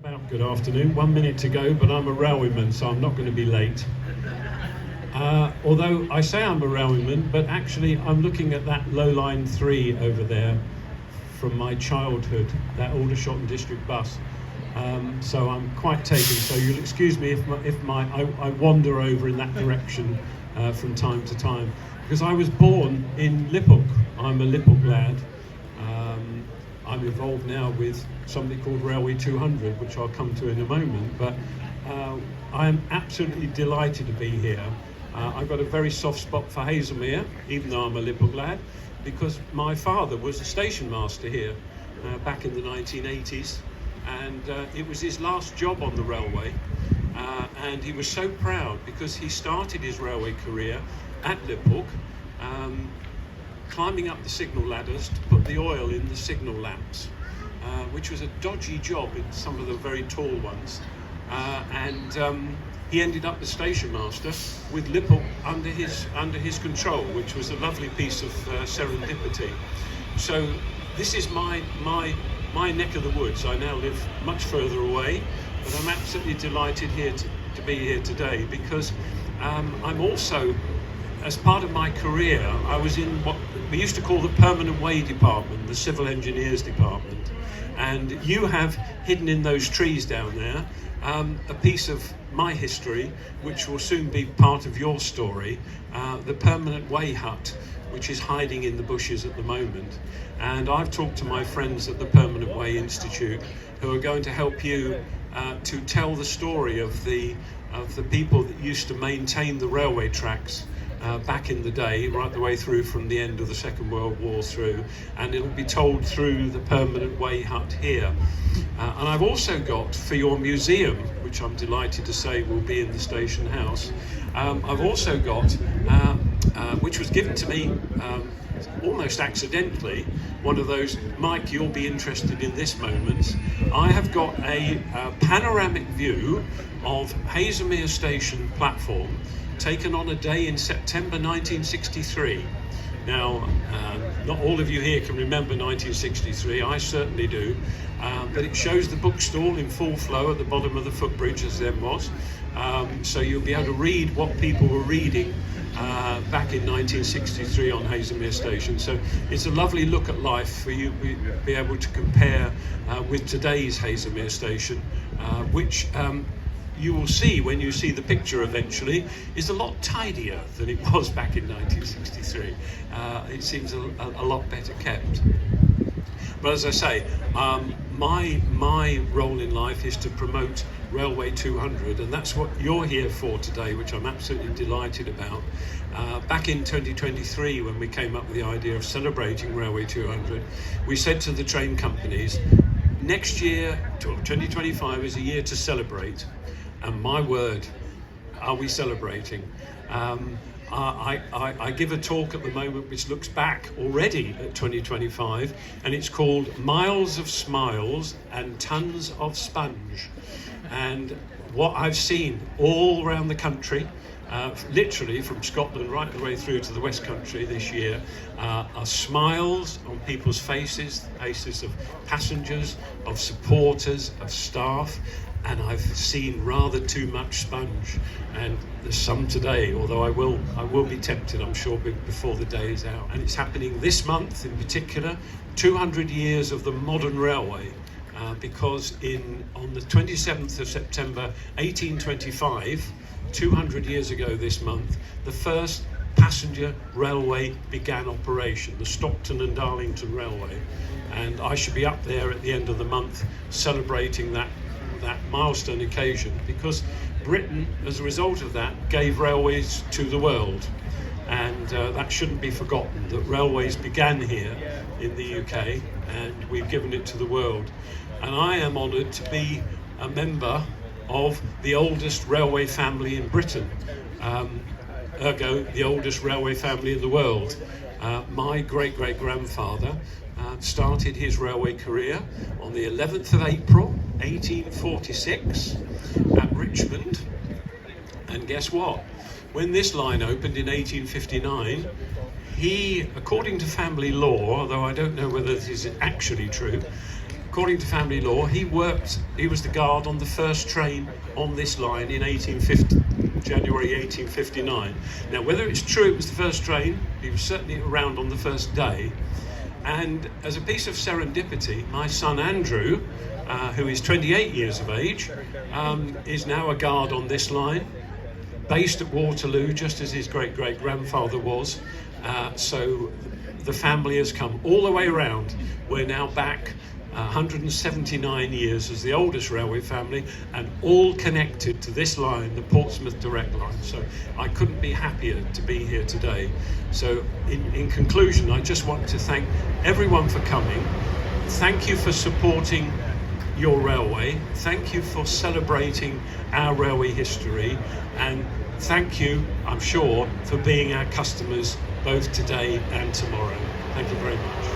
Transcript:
About good afternoon, 1 minute to go, but I'm a railwayman, so I'm not going to be late. Although I say I'm a railwayman, but actually I'm looking at that low line 3 over there from my childhood, that Aldershot and District bus. So I'm quite taken, so you'll excuse me if I wander over in that direction from time to time. Because I was born in Lamport. I'm a Lamport lad. I'm involved now with something called Railway 200, which I'll come to in a moment, but I am absolutely delighted to be here. I've got a very soft spot for Haslemere, even though I'm a Lamport lad, because my father was a station master here back in the 1980s, and it was his last job on the railway, and he was so proud because he started his railway career at Lamport, climbing up the signal ladders to put the oil in the signal lamps, which was a dodgy job in some of the very tall ones. And he ended up the station master with Lamport under his control, which was a lovely piece of serendipity. So this is my neck of the woods. I now live much further away, but I'm absolutely delighted here to be here today because I'm also, as part of my career, I was in what we used to call the permanent way department, the civil engineers department. And you have hidden in those trees down there a piece of my history, which will soon be part of your story, the permanent way hut, which is hiding in the bushes at the moment. And I've talked to my friends at the Permanent Way Institute who are going to help you to tell the story of the people that used to maintain the railway tracks back in the day, right the way through from the end of the Second World War through, and it'll be told through the Permanent Way hut here. And I've also got, for your museum, which I'm delighted to say will be in the station house, I've also got, which was given to me almost accidentally, one of those, Mike, you'll be interested in this moment. I have got a panoramic view of Haslemere station platform taken on a day in September 1963. Now, not all of you here can remember 1963, I certainly do, but it shows the bookstall in full flow at the bottom of the footbridge as then was, so you'll be able to read what people were reading back in 1963 on Haslemere Station. So it's a lovely look at life for you to be able to compare with today's Haslemere Station, which you will see when you see the picture eventually is a lot tidier than it was back in 1963. It seems a lot better kept. But as I say, my role in life is to promote Railway 200, and that's what you're here for today, which I'm absolutely delighted about. Back in 2023, when we came up with the idea of celebrating Railway 200, we said to the train companies, next year, 2025, is a year to celebrate. And my word, are we celebrating? I give a talk at the moment which looks back already at 2025, and it's called Miles of Smiles and Tons of Sponge. And what I've seen all around the country, literally from Scotland right the way through to the West Country this year, are smiles on people's faces of passengers, of supporters, of staff. And I've seen rather too much sponge, and there's some today, although I will be tempted, I'm sure, before the day is out. And it's happening this month in particular, 200 years of the modern railway, because on the 27th of September 1825, 200 years ago this month, the first passenger railway began operation, the Stockton and Darlington Railway. And I should be up there at the end of the month celebrating that milestone occasion, because Britain, as a result of that, gave railways to the world, and that shouldn't be forgotten, that railways began here in the UK and we've given it to the world. And I am honoured to be a member of the oldest railway family in Britain, ergo the oldest railway family in the world. My great-great-grandfather started his railway career on the 11th of April 1846 at Richmond, and guess what? When this line opened in 1859, he, according to family law, although I don't know whether this is actually true, according to family law, he was the guard on the first train on this line in January 1859. Now, whether it's true it was the first train, he was certainly around on the first day. And as a piece of serendipity, my son Andrew, who is 28 years of age, is now a guard on this line, based at Waterloo, just as his great-great-grandfather was. So the family has come all the way around. We're now back 179 years as the oldest railway family, and all connected to this line, the Portsmouth Direct Line. So I couldn't be happier to be here today. So in conclusion, I just want to thank everyone for coming. Thank you for supporting your railway. Thank you for celebrating our railway history, and thank you, I'm sure, for being our customers both today and tomorrow. Thank you very much.